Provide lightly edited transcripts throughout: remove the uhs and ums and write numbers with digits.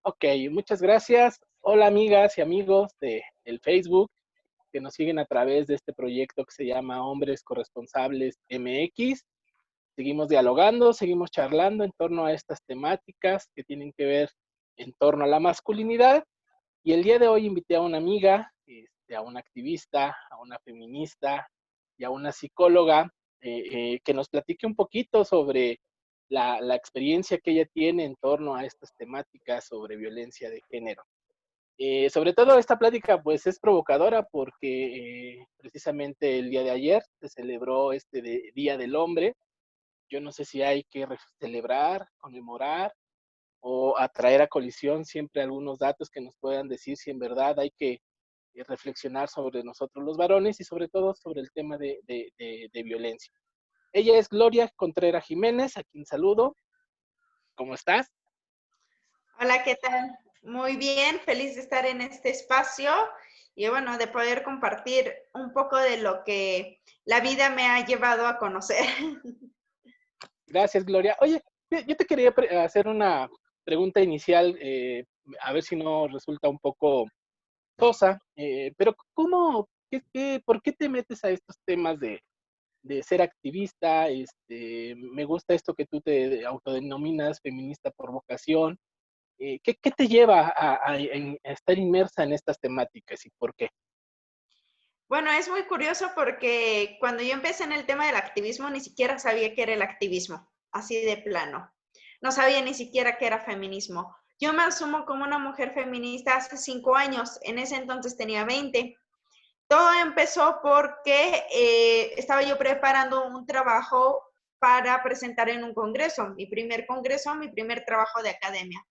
Ok, muchas gracias. Hola amigas y amigos del Facebook que nos siguen a través de este proyecto que se llama Hombres Corresponsables MX. Seguimos dialogando, seguimos charlando en torno a estas temáticas que tienen que ver en torno a la masculinidad. Y el día de hoy invité a una amiga, a una activista, a una feminista y a una psicóloga que nos platique un poquito sobre la experiencia que ella tiene en torno a estas temáticas sobre violencia de género. Sobre todo esta plática pues es provocadora porque precisamente el día de ayer se celebró Día del Hombre. Yo no sé si hay que celebrar, conmemorar o atraer a colisión siempre algunos datos que nos puedan decir si en verdad hay que reflexionar sobre nosotros los varones y sobre todo sobre el tema de violencia. Ella es Gloria Contreras Jiménez, a quien saludo. ¿Cómo estás? Hola, ¿qué tal? Muy bien, feliz de estar en este espacio y bueno, de poder compartir un poco de lo que la vida me ha llevado a conocer. Gracias, Gloria. Oye, yo te quería hacer una pregunta inicial, a ver si no resulta un poco sosa, pero ¿por qué te metes a estos temas de ser activista? Me gusta esto que tú te autodenominas feminista por vocación. ¿Qué te lleva a estar inmersa en estas temáticas y por qué? Bueno, es muy curioso porque cuando yo empecé en el tema del activismo ni siquiera sabía qué era el activismo, así de plano. No sabía ni siquiera qué era feminismo. Yo me asumo como una mujer feminista hace 5 años, en ese entonces tenía 20. Todo empezó porque estaba yo preparando un trabajo para presentar en un congreso, mi primer congreso, mi primer trabajo de academia.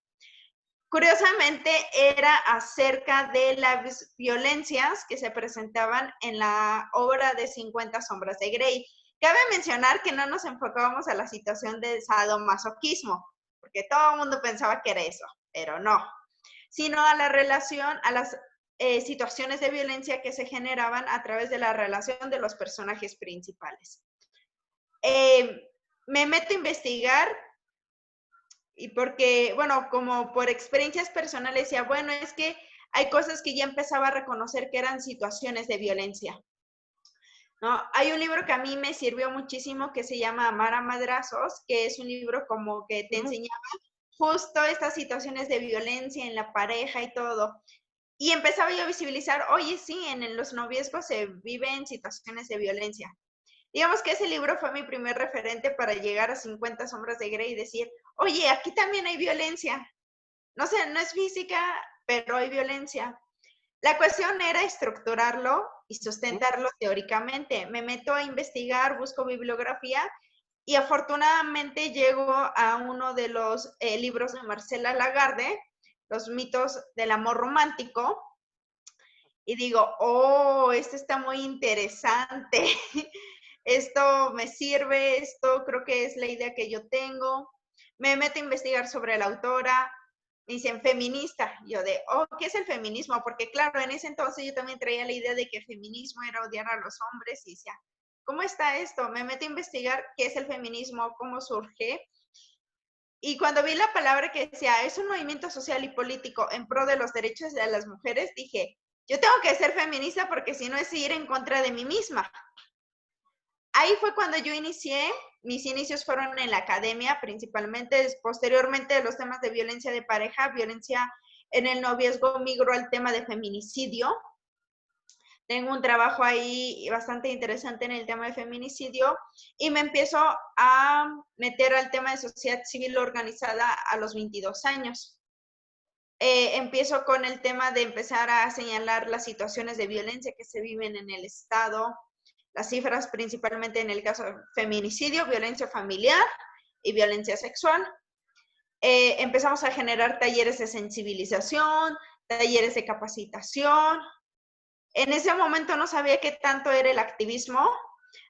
Curiosamente era acerca de las violencias que se presentaban en la obra de 50 sombras de Grey. Cabe mencionar que no nos enfocábamos a la situación de sadomasoquismo, porque todo el mundo pensaba que era eso, pero no, sino a la relación, a las situaciones de violencia que se generaban a través de la relación de los personajes principales. Me meto a investigar y porque, bueno, como por experiencias personales decía, bueno, es que hay cosas que ya empezaba a reconocer que eran situaciones de violencia, ¿no? Hay un libro que a mí me sirvió muchísimo que se llama Amar a Madrazos, que es un libro como que te enseñaba justo estas situaciones de violencia en la pareja y todo. Y empezaba yo a visibilizar, oye, sí, en los noviazgos se viven situaciones de violencia. Digamos que ese libro fue mi primer referente para llegar a 50 sombras de Grey y decir, oye, aquí también hay violencia. No sé, no es física, pero hay violencia. La cuestión era estructurarlo y sustentarlo teóricamente. Me meto a investigar, busco bibliografía y afortunadamente llego a uno de los libros de Marcela Lagarde, Los mitos del amor romántico, y digo, oh, esto está muy interesante, esto me sirve, esto creo que es la idea que yo tengo. Me meto a investigar sobre la autora, me dicen feminista, yo de, oh, ¿qué es el feminismo? Porque claro, en ese entonces yo también traía la idea de que el feminismo era odiar a los hombres y decía, ¿cómo está esto? Me meto a investigar qué es el feminismo, cómo surge. Y cuando vi la palabra que decía, es un movimiento social y político en pro de los derechos de las mujeres, dije, yo tengo que ser feminista porque si no es ir en contra de mí misma. Ahí fue cuando yo inicié, mis inicios fueron en la academia, principalmente, posteriormente los temas de violencia de pareja, violencia en el noviazgo, migro al tema de feminicidio. Tengo un trabajo ahí bastante interesante en el tema de feminicidio y me empiezo a meter al tema de sociedad civil organizada a los 22 años. Empiezo con el tema de empezar a señalar las situaciones de violencia que se viven en el Estado, las cifras principalmente en el caso de feminicidio, violencia familiar y violencia sexual. Empezamos a generar talleres de sensibilización, talleres de capacitación. En ese momento no sabía qué tanto era el activismo,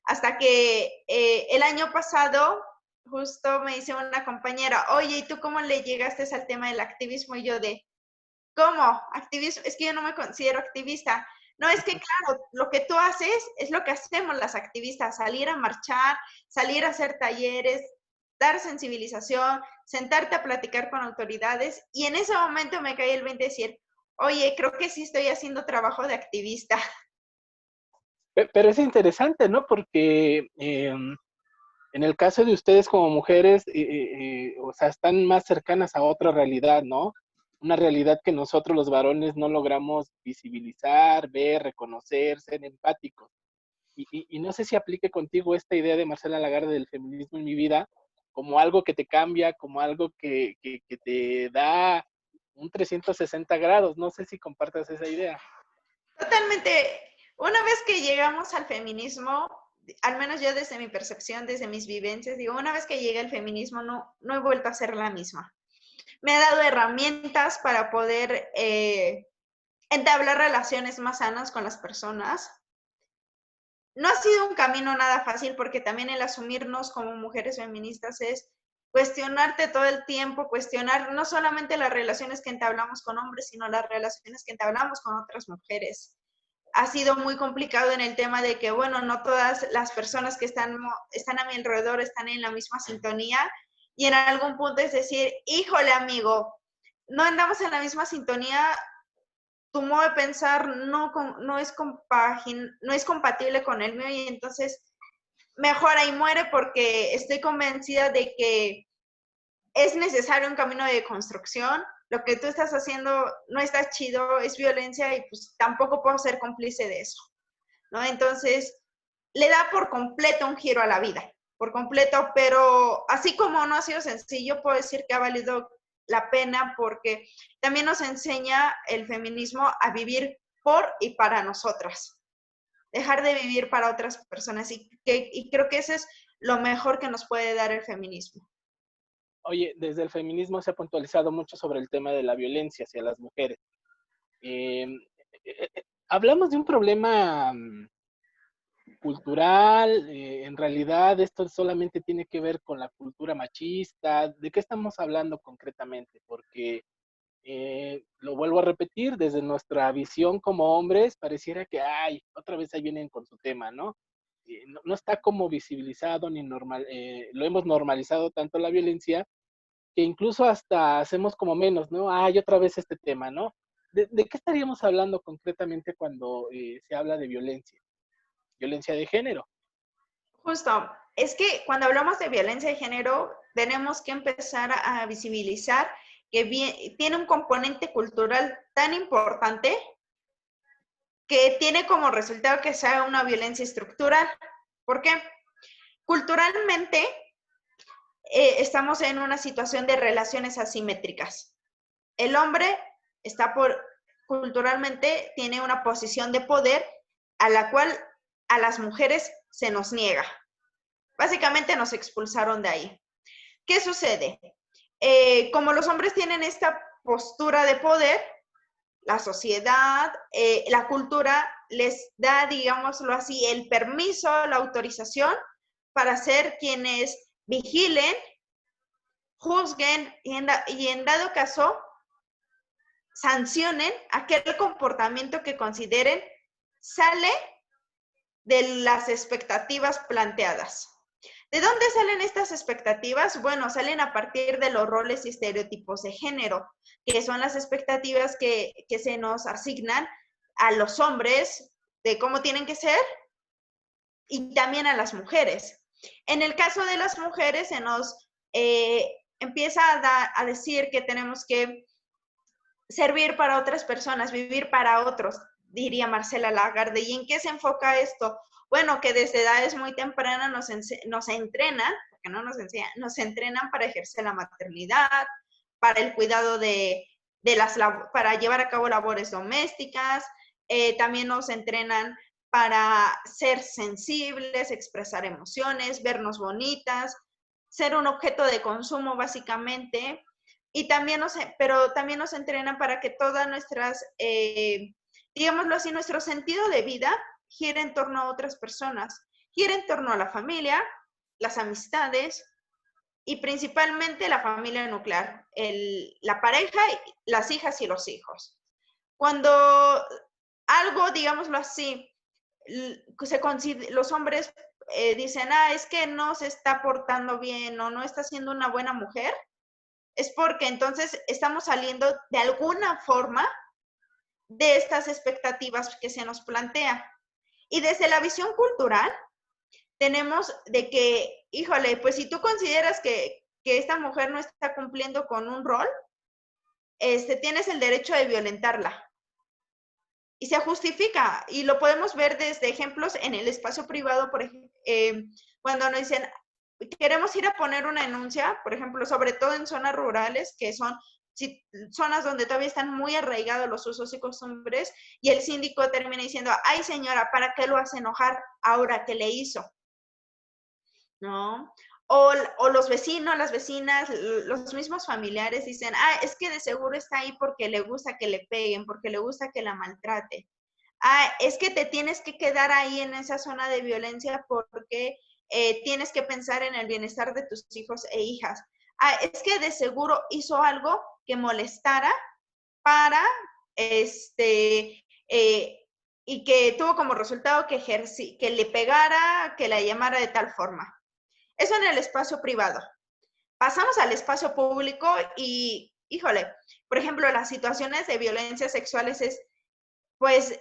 hasta que el año pasado justo me dice una compañera, oye, ¿y tú cómo le llegaste al tema del activismo? Y yo de, ¿cómo? Activismo, es que yo no me considero activista. No, es que claro, lo que tú haces es lo que hacemos las activistas, salir a marchar, salir a hacer talleres. dar sensibilización, sentarte a platicar con autoridades, y en ese momento me cae el 20 de decir, oye, creo que sí estoy haciendo trabajo de activista. Pero es interesante, ¿no? Porque en el caso de ustedes como mujeres, o sea, están más cercanas a otra realidad, ¿no? Una realidad que nosotros los varones no logramos visibilizar, ver, reconocer, ser empáticos. Y no sé si aplique contigo esta idea de Marcela Lagarde del feminismo en mi vida como algo que te cambia, como algo que te da un 360 grados. No sé si compartas esa idea. Totalmente. Una vez que llegamos al feminismo, al menos yo desde mi percepción, desde mis vivencias, digo, una vez que llegué al feminismo no he vuelto a ser la misma. Me ha dado herramientas para poder entablar relaciones más sanas con las personas. No ha sido un camino nada fácil porque también el asumirnos como mujeres feministas es cuestionarte todo el tiempo, cuestionar no solamente las relaciones que entablamos con hombres, sino las relaciones que entablamos con otras mujeres. Ha sido muy complicado en el tema de que, bueno, no todas las personas que están a mi alrededor están en la misma sintonía, y en algún punto es decir, híjole amigo, no andamos en la misma sintonía, tu modo de pensar no es compatible con el mío, y entonces mejor ahí muere, porque estoy convencida de que es necesario un camino de construcción. Lo que tú estás haciendo no está chido, es violencia, y pues tampoco puedo ser cómplice de eso, ¿no? Entonces, le da por completo un giro a la vida, por completo, pero así como no ha sido sencillo, puedo decir que ha valido la pena, porque también nos enseña el feminismo a vivir por y para nosotras, dejar de vivir para otras personas, y creo que eso es lo mejor que nos puede dar el feminismo. Oye, desde el feminismo se ha puntualizado mucho sobre el tema de la violencia hacia las mujeres. Eh, Hablamos de un problema cultural, en realidad esto solamente tiene que ver con la cultura machista. ¿De qué estamos hablando concretamente? Porque lo vuelvo a repetir, desde nuestra visión como hombres, pareciera que, ay, otra vez ahí vienen con su tema, ¿no? No está como visibilizado ni normal, lo hemos normalizado tanto la violencia que incluso hasta hacemos como menos, ¿no? Ay, otra vez este tema, ¿no? ¿De qué estaríamos hablando concretamente cuando se habla de violencia? Violencia de género. Justo, es que cuando hablamos de violencia de género, tenemos que empezar a visibilizar que tiene un componente cultural tan importante, que tiene como resultado que sea una violencia estructural. ¿Por qué? Culturalmente, estamos en una situación de relaciones asimétricas. El hombre culturalmente tiene una posición de poder a la cual a las mujeres se nos niega. Básicamente nos expulsaron de ahí. ¿Qué sucede? Como los hombres tienen esta postura de poder, la sociedad, la cultura les da, digámoslo así, el permiso, la autorización para ser quienes vigilen, juzguen y en dado caso sancionen aquel comportamiento que consideren sale de las expectativas planteadas. ¿De dónde salen estas expectativas? Bueno, salen a partir de los roles y estereotipos de género, que son las expectativas que se nos asignan a los hombres de cómo tienen que ser, y también a las mujeres. En el caso de las mujeres se nos empieza a decir que tenemos que servir para otras personas, vivir para otros, diría Marcela Lagarde. ¿Y en qué se enfoca esto? Bueno, que desde edades muy tempranas nos entrenan, porque no nos enseñan, nos entrenan para ejercer la maternidad, para el cuidado para llevar a cabo labores domésticas, también nos entrenan para ser sensibles, expresar emociones, vernos bonitas, ser un objeto de consumo básicamente. Y también pero también nos entrenan para que todas nuestras, digámoslo así, nuestro sentido de vida gira en torno a otras personas, gira en torno a la familia, las amistades y principalmente la familia nuclear, la pareja, las hijas y los hijos. Cuando algo, digámoslo así, los hombres dicen, es que no se está portando bien o no está siendo una buena mujer, es porque entonces estamos saliendo de alguna forma de estas expectativas que se nos plantean. Y desde la visión cultural, tenemos de que, híjole, pues si tú consideras que esta mujer no está cumpliendo con un rol, tienes el derecho de violentarla. Y se justifica, y lo podemos ver desde ejemplos en el espacio privado, por ejemplo, cuando nos dicen, queremos ir a poner una denuncia, por ejemplo, sobre todo en zonas rurales, que son zonas donde todavía están muy arraigados los usos y costumbres, y el síndico termina diciendo, ay señora, ¿para qué lo hace enojar ahora que le hizo? ¿No? O los vecinos, las vecinas, los mismos familiares dicen, es que de seguro está ahí porque le gusta que le peguen, porque le gusta que la maltrate. Es que te tienes que quedar ahí en esa zona de violencia porque tienes que pensar en el bienestar de tus hijos e hijas. Es que de seguro hizo algo que molestara para, y que tuvo como resultado que le pegara, que la llamara de tal forma. Eso en el espacio privado. Pasamos al espacio público y, híjole, por ejemplo, las situaciones de violencia sexuales es, pues,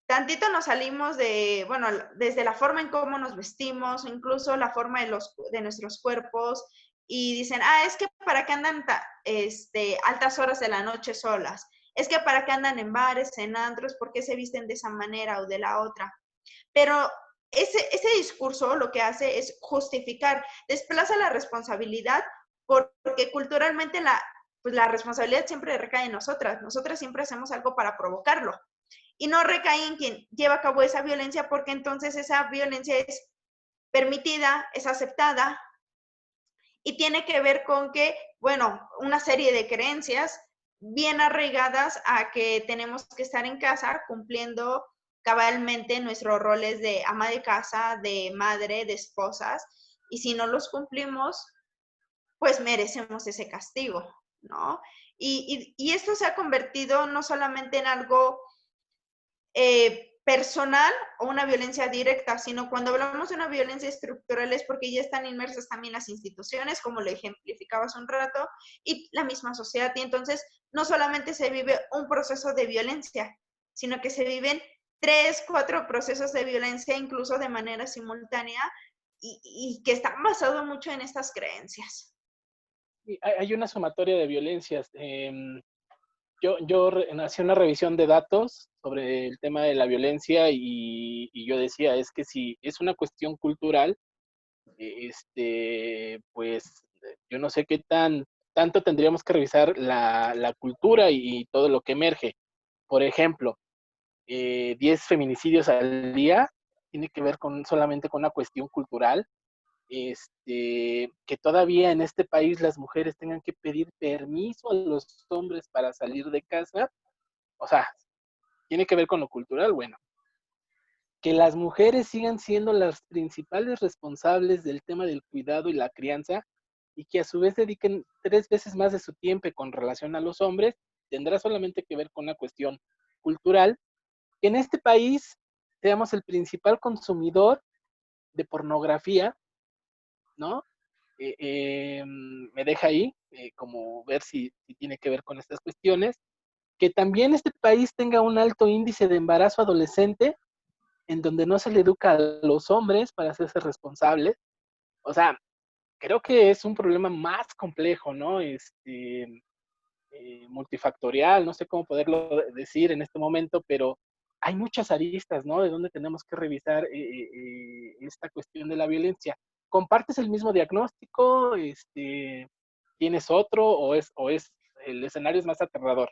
tantito nos salimos de, bueno, desde la forma en cómo nos vestimos, incluso la forma de nuestros cuerpos, y dicen, es que para qué andan altas horas de la noche solas, es que para qué andan en bares, en antros, por qué se visten de esa manera o de la otra. Pero ese discurso lo que hace es justificar, desplaza la responsabilidad porque culturalmente pues la responsabilidad siempre recae en nosotras. Nosotras siempre hacemos algo para provocarlo. Y no recae en quien lleva a cabo esa violencia porque entonces esa violencia es permitida, es aceptada y tiene que ver con que, bueno, una serie de creencias bien arraigadas a que tenemos que estar en casa cumpliendo cabalmente nuestros roles de ama de casa, de madre, de esposas, y si no los cumplimos, pues merecemos ese castigo, ¿no? Y esto se ha convertido no solamente en algo personal o una violencia directa, sino cuando hablamos de una violencia estructural es porque ya están inmersas también las instituciones, como lo ejemplificaba hace un rato, y la misma sociedad. Y entonces no solamente se vive un proceso de violencia, sino que se viven 3, 4 procesos de violencia, incluso de manera simultánea, y que están basados mucho en estas creencias. Hay una sumatoria de violencias. Yo hacía una revisión de datos sobre el tema de la violencia y yo decía, es que si es una cuestión cultural, pues yo no sé qué tanto tendríamos que revisar la cultura y todo lo que emerge. Por ejemplo, 10 feminicidios al día tiene que ver solamente con una cuestión cultural. Que todavía en este país las mujeres tengan que pedir permiso a los hombres para salir de casa, o sea, tiene que ver con lo cultural, bueno. Que las mujeres sigan siendo las principales responsables del tema del cuidado y la crianza y que a su vez dediquen 3 veces más de su tiempo con relación a los hombres, tendrá solamente que ver con una cuestión cultural, que en este país seamos el principal consumidor de pornografía, ¿no? Me deja ahí como ver si tiene que ver con estas cuestiones. Que también este país tenga un alto índice de embarazo adolescente en donde no se le educa a los hombres para hacerse responsables. O sea, creo que es un problema más complejo, ¿no? Multifactorial, no sé cómo poderlo decir en este momento, pero hay muchas aristas, ¿no? De donde tenemos que revisar esta cuestión de la violencia. ¿Compartes el mismo diagnóstico? ¿Tienes otro o es el escenario es más aterrador?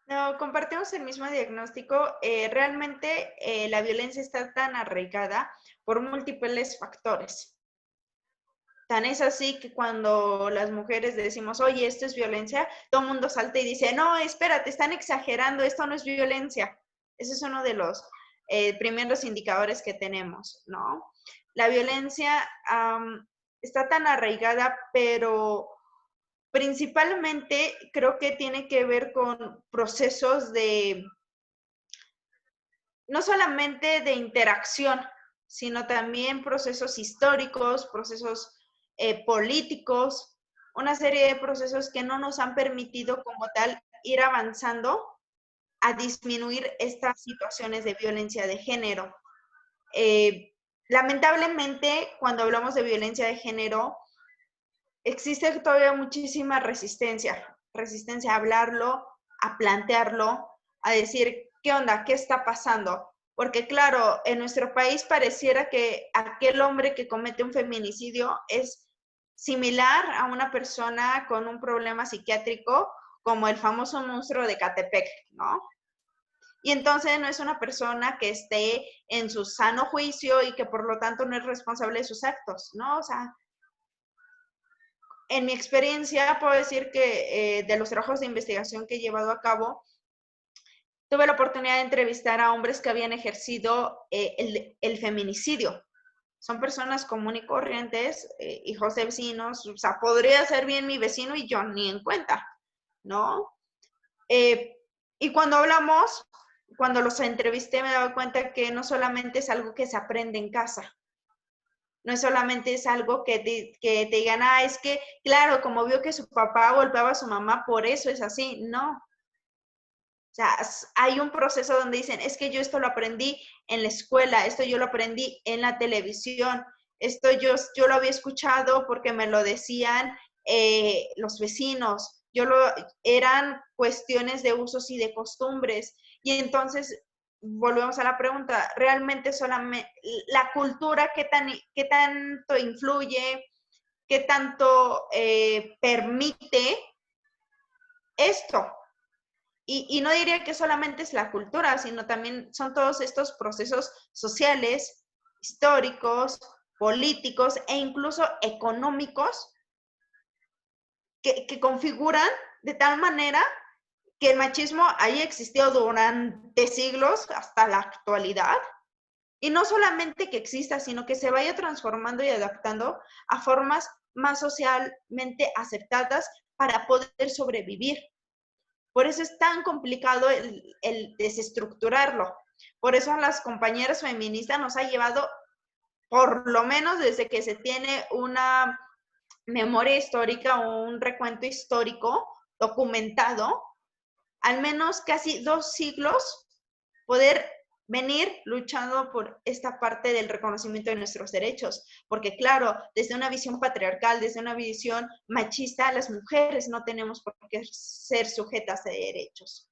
No, compartimos el mismo diagnóstico. Realmente la violencia está tan arraigada por múltiples factores. Tan es así que cuando las mujeres decimos, oye, esto es violencia, todo el mundo salta y dice, no, espérate, están exagerando, esto no es violencia. Ese es uno de los primeros indicadores que tenemos, ¿no? La violencia está tan arraigada, pero principalmente creo que tiene que ver con procesos no solamente de interacción, sino también procesos históricos, procesos políticos, una serie de procesos que no nos han permitido como tal ir avanzando a disminuir estas situaciones de violencia de género. Lamentablemente, cuando hablamos de violencia de género, existe todavía muchísima resistencia a hablarlo, a plantearlo, a decir, ¿qué onda? ¿Qué está pasando? Porque claro, en nuestro país pareciera que aquel hombre que comete un feminicidio es similar a una persona con un problema psiquiátrico como el famoso monstruo de Catepec, ¿no? Y entonces no es una persona que esté en su sano juicio y que por lo tanto no es responsable de sus actos, ¿no? O sea, en mi experiencia puedo decir que de los trabajos de investigación que he llevado a cabo, tuve la oportunidad de entrevistar a hombres que habían ejercido el feminicidio. Son personas comunes y corrientes, hijos de vecinos, o sea, podría ser bien mi vecino y yo ni en cuenta, ¿no? Y cuando hablamos, cuando los entrevisté, me daba cuenta que no solamente es algo que se aprende en casa, no es solamente es algo que te digan, ah, es que, claro, como vio que su papá golpeaba a su mamá, por eso es así. No. O sea, hay un proceso donde dicen, es que yo esto lo aprendí en la escuela, esto yo lo aprendí en la televisión, esto yo lo había escuchado porque me lo decían los vecinos, eran cuestiones de usos y de costumbres. Y entonces, volvemos a la pregunta, ¿realmente solamente la cultura qué tanto influye, qué tanto permite esto? Y no diría que solamente es la cultura, sino también son todos estos procesos sociales, históricos, políticos e incluso económicos que configuran de tal manera que el machismo haya existido durante siglos hasta la actualidad. Y no solamente que exista, sino que se vaya transformando y adaptando a formas más socialmente aceptadas para poder sobrevivir. Por eso es tan complicado el desestructurarlo. Por eso a las compañeras feministas nos ha llevado, por lo menos desde que se tiene una memoria histórica o un recuento histórico documentado, al menos casi 2 siglos, poder venir luchando por esta parte del reconocimiento de nuestros derechos. Porque claro, desde una visión patriarcal, desde una visión machista, las mujeres no tenemos por qué ser sujetas de derechos,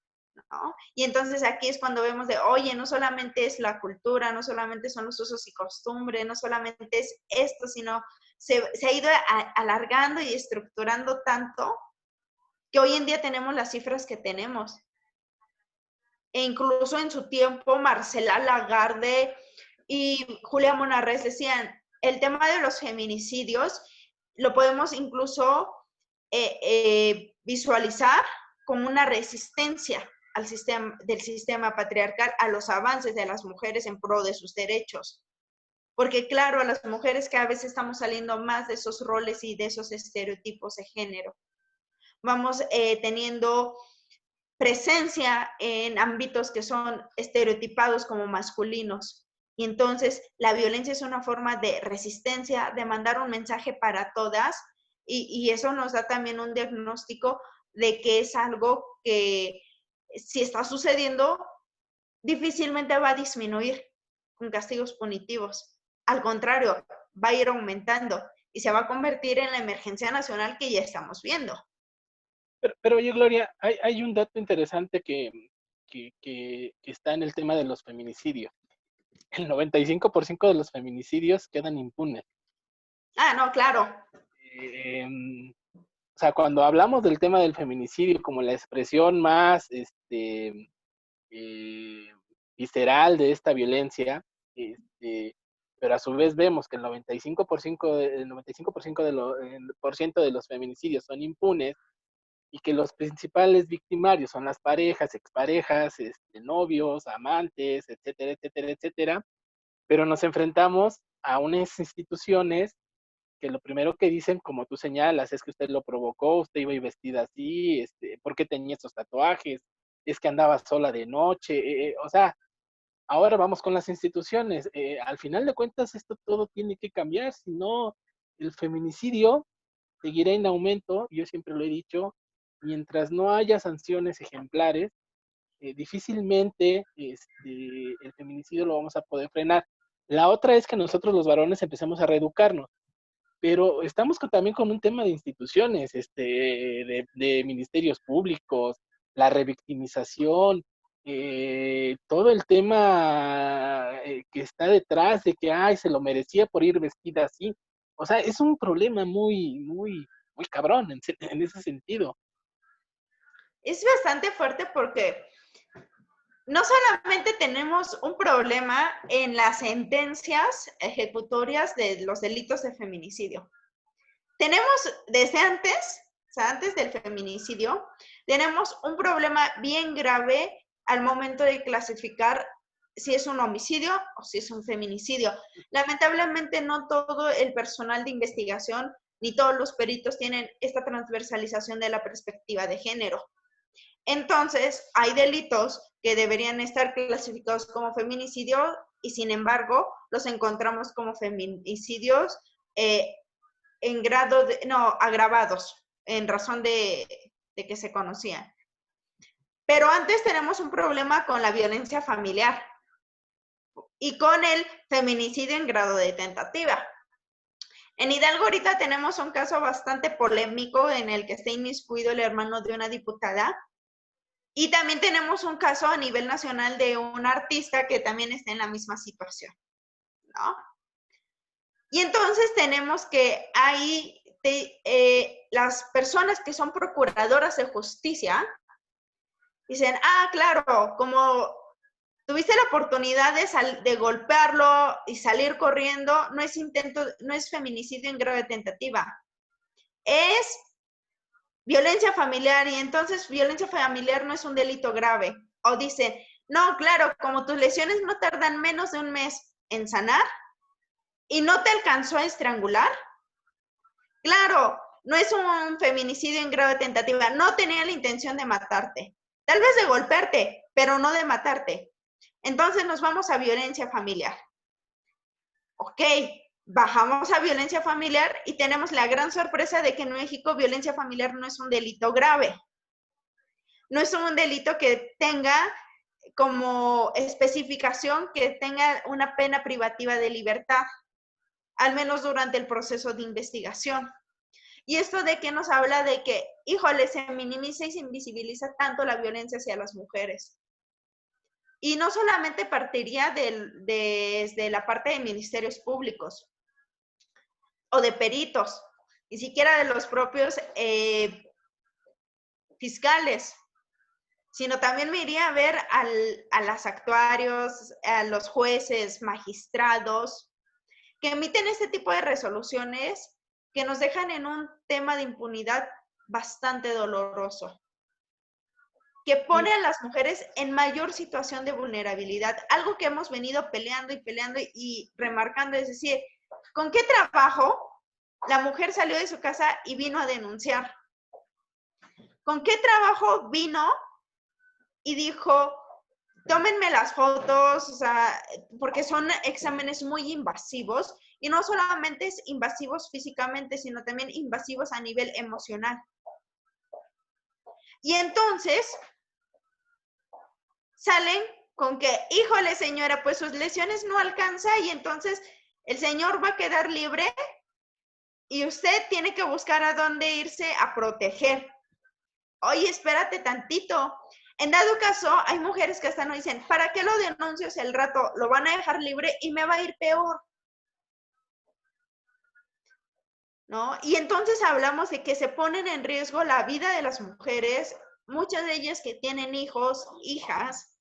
¿no? Y entonces aquí es cuando vemos de, oye, no solamente es la cultura, no solamente son los usos y costumbres, no solamente es esto, sino se ha ido alargando y estructurando tanto que hoy en día tenemos las cifras que tenemos. E incluso en su tiempo Marcela Lagarde y Julia Monarrez decían, el tema de los feminicidios lo podemos incluso visualizar como una resistencia del sistema patriarcal a los avances de las mujeres en pro de sus derechos. Porque claro, a las mujeres cada vez estamos saliendo más de esos roles y de esos estereotipos de género. Vamos teniendo presencia en ámbitos que son estereotipados como masculinos. Y entonces la violencia es una forma de resistencia, de mandar un mensaje para todas, y eso nos da también un diagnóstico de que es algo que si está sucediendo, difícilmente va a disminuir con castigos punitivos. Al contrario, va a ir aumentando y se va a convertir en la emergencia nacional que ya estamos viendo. Pero oye, Gloria, hay un dato interesante que está en el tema de los feminicidios. El 95% de los feminicidios quedan impunes. Ah, no, claro. O sea, cuando hablamos del tema del feminicidio como la expresión más visceral de esta violencia, pero a su vez vemos que el 95% de los feminicidios son impunes, y que los principales victimarios son las parejas, exparejas, novios, amantes, etcétera, etcétera, etcétera, pero nos enfrentamos a unas instituciones que lo primero que dicen, como tú señalas, es que usted lo provocó, usted iba vestida así, ¿por qué tenía esos tatuajes? Es que andaba sola de noche, o sea, Ahora vamos con las instituciones. Al final de cuentas, esto todo tiene que cambiar, si no, el feminicidio seguirá en aumento. Yo siempre lo he dicho, mientras no haya sanciones ejemplares, difícilmente el feminicidio lo vamos a poder frenar. La otra es que nosotros los varones empecemos a reeducarnos, pero estamos también con un tema de instituciones, de ministerios públicos, la revictimización, todo el tema que está detrás de que, ay, se lo merecía por ir vestida así. O sea, es un problema muy, muy, muy cabrón en ese sentido. Es bastante fuerte porque no solamente tenemos un problema en las sentencias ejecutorias de los delitos de feminicidio. Tenemos desde antes, o sea, antes del feminicidio, tenemos un problema bien grave al momento de clasificar si es un homicidio o si es un feminicidio. Lamentablemente no todo el personal de investigación ni todos los peritos tienen esta transversalización de la perspectiva de género. Entonces, hay delitos que deberían estar clasificados como feminicidio y sin embargo los encontramos como feminicidios en grado de, no, agravados, en razón de que se conocían. Pero antes tenemos un problema con la violencia familiar y con el feminicidio en grado de tentativa. En Hidalgo ahorita tenemos un caso bastante polémico en el que está inmiscuido el hermano de una diputada. Y también tenemos un caso a nivel nacional de un artista que también está en la misma situación, ¿no? Y entonces tenemos que ahí las personas que son procuradoras de justicia dicen, ah, claro, como tuviste la oportunidad de golpearlo y salir corriendo, no es feminicidio en grado de tentativa, es violencia familiar, y entonces violencia familiar no es un delito grave. O dicen, no, claro, como tus lesiones no tardan menos de un mes en sanar y no te alcanzó a estrangular, claro, no es un feminicidio en grado de tentativa, no tenía la intención de matarte, tal vez de golpearte, pero no de matarte. Entonces nos vamos a violencia familiar. Ok, bajamos a violencia familiar y tenemos la gran sorpresa de que en México violencia familiar no es un delito grave. No es un delito que tenga como especificación que tenga una pena privativa de libertad, al menos durante el proceso de investigación. Y esto de que nos habla de que, híjole, se minimiza y se invisibiliza tanto la violencia hacia las mujeres. Y no solamente partiría desde la parte de ministerios públicos o de peritos, ni siquiera de los propios fiscales, sino también me iría a ver a los actuarios, a los jueces, magistrados, que emiten este tipo de resoluciones que nos dejan en un tema de impunidad bastante doloroso, que pone a las mujeres en mayor situación de vulnerabilidad, algo que hemos venido peleando y remarcando, es decir, ¿con qué trabajo la mujer salió de su casa y vino a denunciar? ¿Con qué trabajo vino y dijo, tómenme las fotos, o sea, porque son exámenes muy invasivos y no solamente es invasivos físicamente, sino también invasivos a nivel emocional? Y entonces salen con que, híjole señora, pues sus lesiones no alcanza y entonces el señor va a quedar libre y usted tiene que buscar a dónde irse a proteger. Oye, espérate tantito. En dado caso, hay mujeres que hasta no dicen, ¿para qué lo denuncio si al rato lo van a dejar libre y me va a ir peor? ¿No? Y entonces hablamos de que se ponen en riesgo la vida de las mujeres, muchas de ellas que tienen hijos, hijas,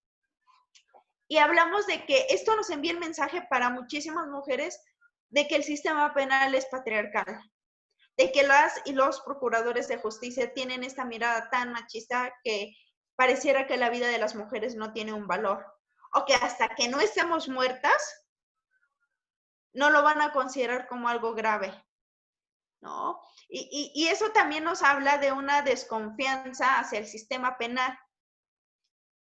y hablamos de que esto nos envía el mensaje para muchísimas mujeres de que el sistema penal es patriarcal, de que las y los procuradores de justicia tienen esta mirada tan machista que pareciera que la vida de las mujeres no tiene un valor, o que hasta que no estemos muertas, no lo van a considerar como algo grave, ¿no? Y eso también nos habla de una desconfianza hacia el sistema penal,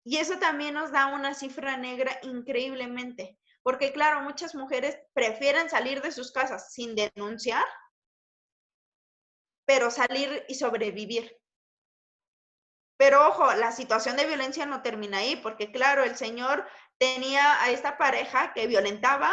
Y eso también nos da una cifra negra increíblemente, porque claro, muchas mujeres prefieren salir de sus casas sin denunciar, pero salir y sobrevivir. Pero ojo, la situación de violencia no termina ahí, porque claro, el señor tenía a esta pareja que violentaba,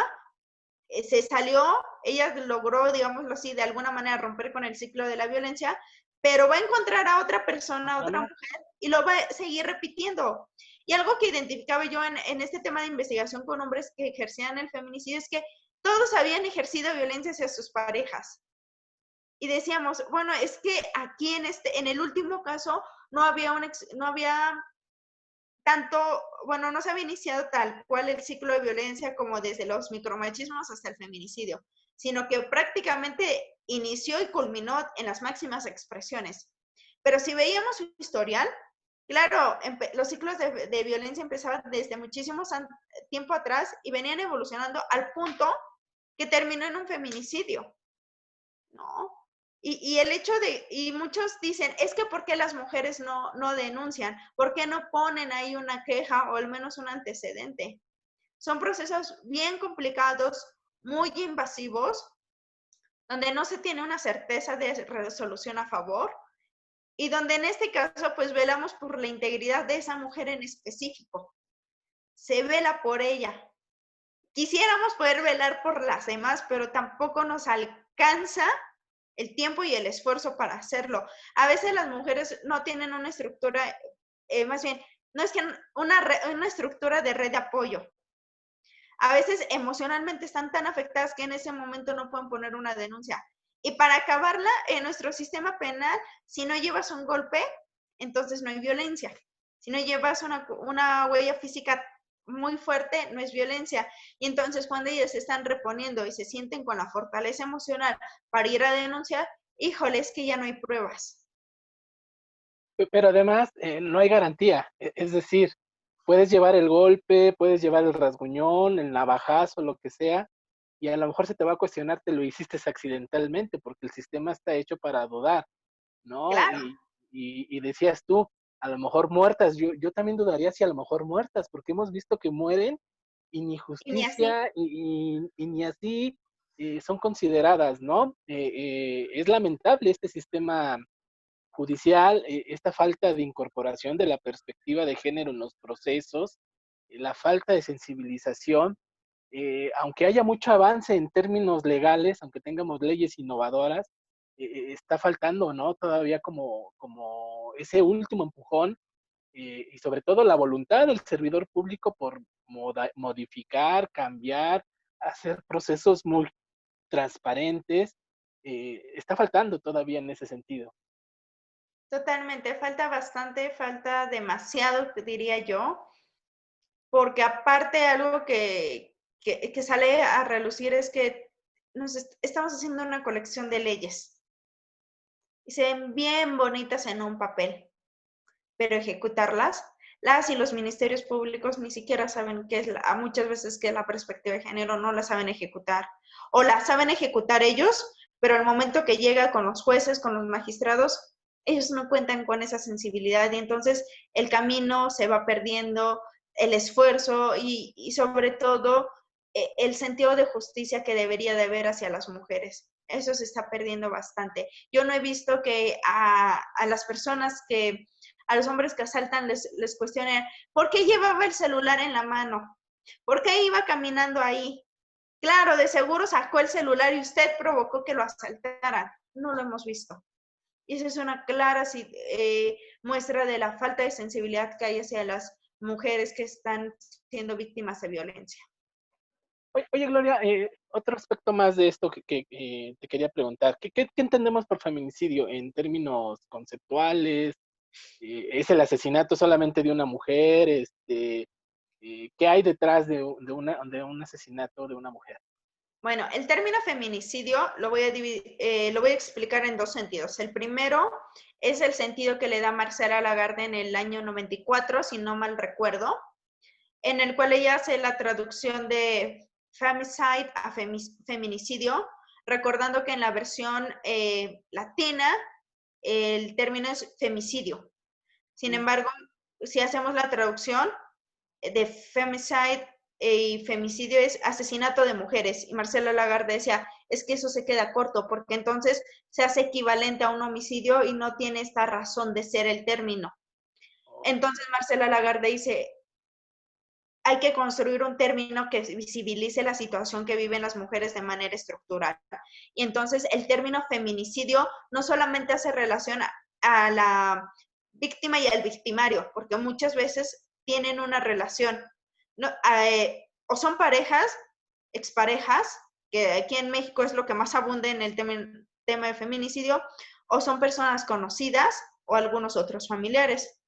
se salió, ella logró, digámoslo así, de alguna manera romper con el ciclo de la violencia, pero va a encontrar a otra persona, a otra mujer, y lo va a seguir repitiendo. Y algo que identificaba yo en este tema de investigación con hombres que ejercían el feminicidio es que todos habían ejercido violencia hacia sus parejas. Y decíamos, bueno, es que aquí en el último caso no había tanto, bueno, no se había iniciado tal cual el ciclo de violencia como desde los micromachismos hasta el feminicidio, sino que prácticamente inició y culminó en las máximas expresiones. Pero si veíamos su historial, claro, los ciclos de violencia empezaban desde muchísimo tiempo atrás y venían evolucionando al punto que terminó en un feminicidio, ¿no? Y el hecho de, y muchos dicen, es que ¿por qué las mujeres no denuncian? ¿Por qué no ponen ahí una queja o al menos un antecedente? Son procesos bien complicados, muy invasivos, donde no se tiene una certeza de resolución a favor y donde en este caso pues velamos por la integridad de esa mujer en específico. Se vela por ella. Quisiéramos poder velar por las demás, pero tampoco nos alcanza el tiempo y el esfuerzo para hacerlo. A veces las mujeres no tienen una estructura, más bien, no es que una estructura de red de apoyo. A veces emocionalmente están tan afectadas que en ese momento no pueden poner una denuncia. Y para acabarla, en nuestro sistema penal, si no llevas un golpe, entonces no hay violencia. Si no llevas una huella física muy fuerte, no es violencia. Y entonces cuando ellos se están reponiendo y se sienten con la fortaleza emocional para ir a denunciar, híjole, es que ya no hay pruebas. Pero además, no hay garantía. Es decir, puedes llevar el golpe, puedes llevar el rasguñón, el navajazo, lo que sea, y a lo mejor se te va a cuestionar, te lo hiciste accidentalmente, porque el sistema está hecho para dudar, ¿no? Claro. Y decías tú, a lo mejor muertas, yo también dudaría si a lo mejor muertas, porque hemos visto que mueren y ni Y ni así. justicia y ni así son consideradas, ¿no? Es lamentable este sistema judicial, esta falta de incorporación de la perspectiva de género en los procesos, la falta de sensibilización, aunque haya mucho avance en términos legales, aunque tengamos leyes innovadoras, está faltando, ¿no? Todavía como ese último empujón y sobre todo la voluntad del servidor público por modificar, cambiar, hacer procesos muy transparentes, está faltando todavía en ese sentido. Totalmente, falta bastante, falta demasiado, diría yo, porque aparte algo que sale a relucir es que estamos haciendo una colección de leyes y se ven bien bonitas en un papel, pero ejecutarlas, las y los ministerios públicos ni siquiera saben qué es, muchas veces que la perspectiva de género no la saben ejecutar, o la saben ejecutar ellos, pero al momento que llega con los jueces, con los magistrados, ellos no cuentan con esa sensibilidad y entonces el camino se va perdiendo, el esfuerzo y sobre todo el sentido de justicia que debería de haber hacia las mujeres. Eso se está perdiendo bastante. Yo no he visto que a las personas que a los hombres que asaltan les cuestionen, ¿por qué llevaba el celular en la mano? ¿Por qué iba caminando ahí? Claro, de seguro sacó el celular y usted provocó que lo asaltaran. No lo hemos visto. Y esa es una clara muestra de la falta de sensibilidad que hay hacia las mujeres que están siendo víctimas de violencia. Oye, Gloria, otro aspecto más de esto que te quería preguntar. ¿Qué entendemos por feminicidio en términos conceptuales? ¿Es el asesinato solamente de una mujer? ¿Qué hay detrás de un asesinato de una mujer? Bueno, el término feminicidio lo voy a explicar en dos sentidos. El primero es el sentido que le da Marcela Lagarde en el año 94, si no mal recuerdo, en el cual ella hace la traducción de femicide a feminicidio, recordando que en la versión latina el término es femicidio. Sin embargo, si hacemos la traducción de femicide y femicidio es asesinato de mujeres. Y Marcela Lagarde decía, es que eso se queda corto, porque entonces se hace equivalente a un homicidio y no tiene esta razón de ser el término. Entonces Marcela Lagarde dice, hay que construir un término que visibilice la situación que viven las mujeres de manera estructural. Y entonces el término feminicidio no solamente hace relación a la víctima y al victimario, porque muchas veces tienen una relación, ¿no? O son parejas, exparejas, que aquí en México es lo que más abunda en el tema de feminicidio, o son personas conocidas o algunos otros familiares,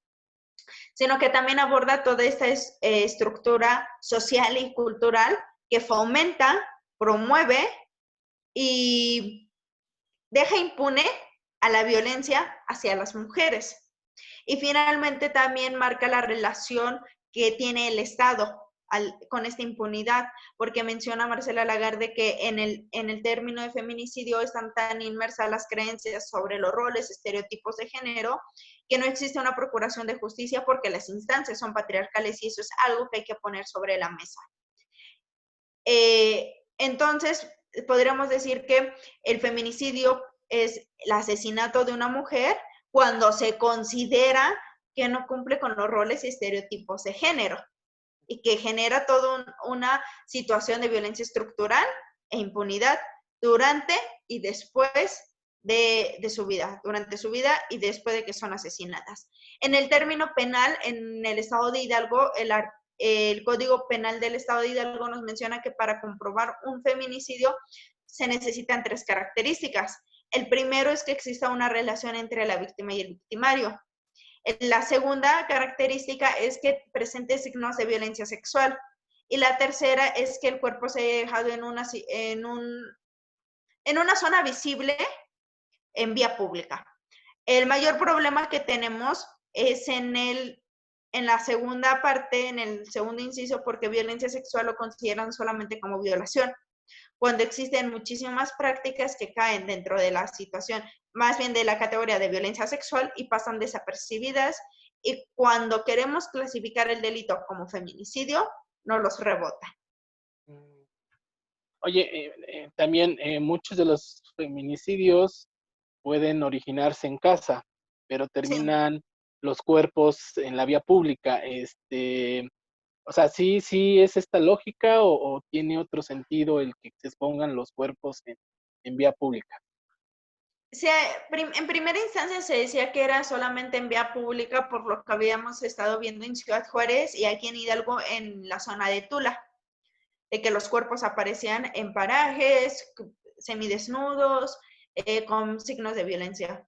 sino que también aborda toda esta estructura social y cultural que fomenta, promueve y deja impune a la violencia hacia las mujeres. Y finalmente también marca la relación que tiene el Estado con esta impunidad, porque menciona Marcela Lagarde que en el término de feminicidio están tan inmersas las creencias sobre los roles, estereotipos de género, que no existe una procuración de justicia porque las instancias son patriarcales y eso es algo que hay que poner sobre la mesa. Entonces, podríamos decir que el feminicidio es el asesinato de una mujer cuando se considera que no cumple con los roles y estereotipos de género y que genera toda una situación de violencia estructural e impunidad durante y después de su vida, durante su vida y después de que son asesinadas. En el término penal, en el estado de Hidalgo, el Código Penal del Estado de Hidalgo nos menciona que para comprobar un feminicidio se necesitan 3 características. El primero es que exista una relación entre la víctima y el victimario. La segunda característica es que presente signos de violencia sexual. Y la tercera es que el cuerpo se haya dejado en una zona visible en vía pública. El mayor problema que tenemos es en la segunda parte, en el segundo inciso, porque violencia sexual lo consideran solamente como violación, cuando existen muchísimas prácticas que caen dentro de la situación, más bien de la categoría de violencia sexual y pasan desapercibidas, y cuando queremos clasificar el delito como feminicidio, nos los rebota. Oye, también muchos de los feminicidios pueden originarse en casa, pero terminan los cuerpos en la vía pública. O sea, sí es esta lógica o tiene otro sentido el que se expongan los cuerpos en vía pública. En primera instancia se decía que era solamente en vía pública por lo que habíamos estado viendo en Ciudad Juárez y aquí en Hidalgo en la zona de Tula, de que los cuerpos aparecían en parajes, semidesnudos, con signos de violencia.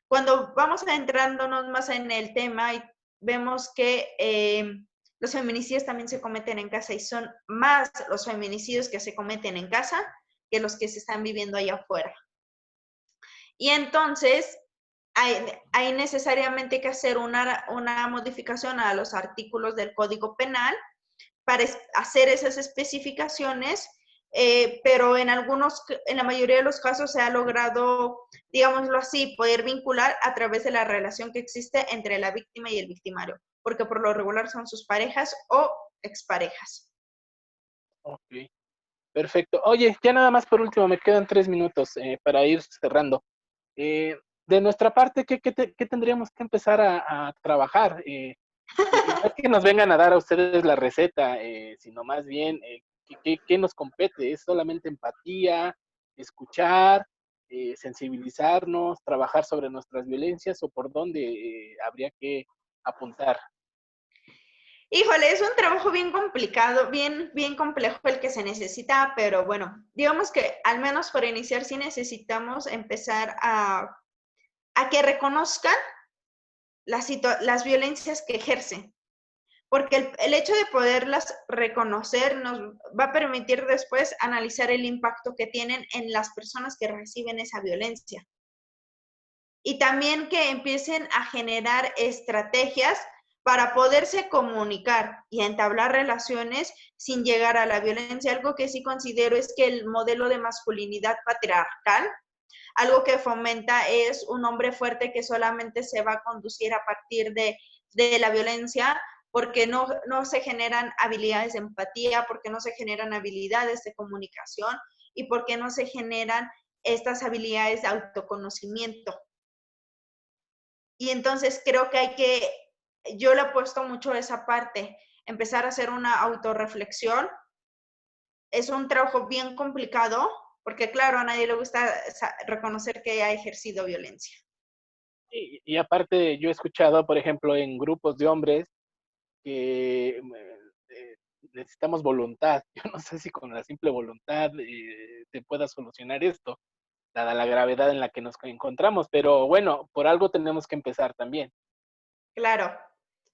Cuando vamos adentrándonos más en el tema, vemos que los feminicidios también se cometen en casa y son más los feminicidios que se cometen en casa que los que se están viviendo allá afuera. Y entonces hay necesariamente que hacer una modificación a los artículos del Código Penal para hacer esas especificaciones, pero en la mayoría de los casos se ha logrado, digámoslo así, poder vincular a través de la relación que existe entre la víctima y el victimario, porque por lo regular son sus parejas o exparejas. Ok, perfecto. Oye, ya nada más por último, me quedan 3 minutos para ir cerrando. De nuestra parte, ¿qué tendríamos que empezar a trabajar? Y no es que nos vengan a dar a ustedes la receta, sino más bien, ¿qué nos compete? ¿Es solamente empatía, escuchar, sensibilizarnos, trabajar sobre nuestras violencias o por dónde habría que apuntar? Híjole, es un trabajo bien complicado, bien complejo el que se necesita, pero bueno, digamos que al menos para iniciar sí necesitamos empezar a que reconozcan las violencias que ejercen, porque el hecho de poderlas reconocer nos va a permitir después analizar el impacto que tienen en las personas que reciben esa violencia. Y también que empiecen a generar estrategias para poderse comunicar y entablar relaciones sin llegar a la violencia. Algo que sí considero es que el modelo de masculinidad patriarcal Algo que fomenta es un hombre fuerte que solamente se va a conducir a partir de la violencia, porque no se generan habilidades de empatía, porque no se generan habilidades de comunicación y porque no se generan estas habilidades de autoconocimiento. Y entonces creo que yo le apuesto mucho a esa parte, empezar a hacer una autorreflexión. Es un trabajo bien complicado, porque claro, a nadie le gusta reconocer que ha ejercido violencia. Y aparte, yo he escuchado, por ejemplo, en grupos de hombres que necesitamos voluntad. Yo no sé si con la simple voluntad se pueda solucionar esto, dada la gravedad en la que nos encontramos, pero bueno, por algo tenemos que empezar también. Claro,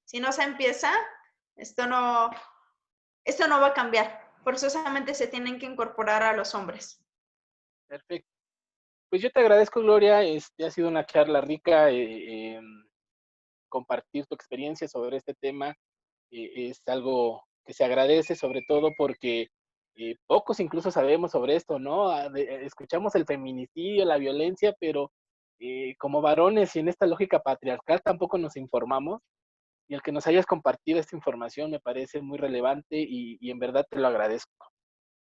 si no se empieza, esto no va a cambiar. Forzosamente se tienen que incorporar a los hombres. Perfecto. Pues yo te agradezco, Gloria. Ha sido una charla rica. Compartir tu experiencia sobre este tema es algo que se agradece, sobre todo porque pocos incluso sabemos sobre esto, ¿no? Escuchamos el feminicidio, la violencia, pero como varones y en esta lógica patriarcal tampoco nos informamos. Y el que nos hayas compartido esta información me parece muy relevante y en verdad te lo agradezco.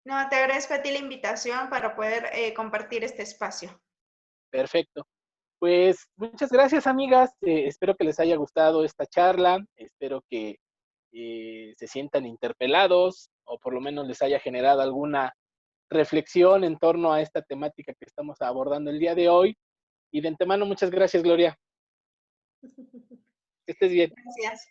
No, te agradezco a ti la invitación para poder compartir este espacio. Perfecto. Pues muchas gracias, amigas. Espero que les haya gustado esta charla. Espero que se sientan interpelados o por lo menos les haya generado alguna reflexión en torno a esta temática que estamos abordando el día de hoy. Y de antemano, muchas gracias, Gloria. Que estés bien. Gracias.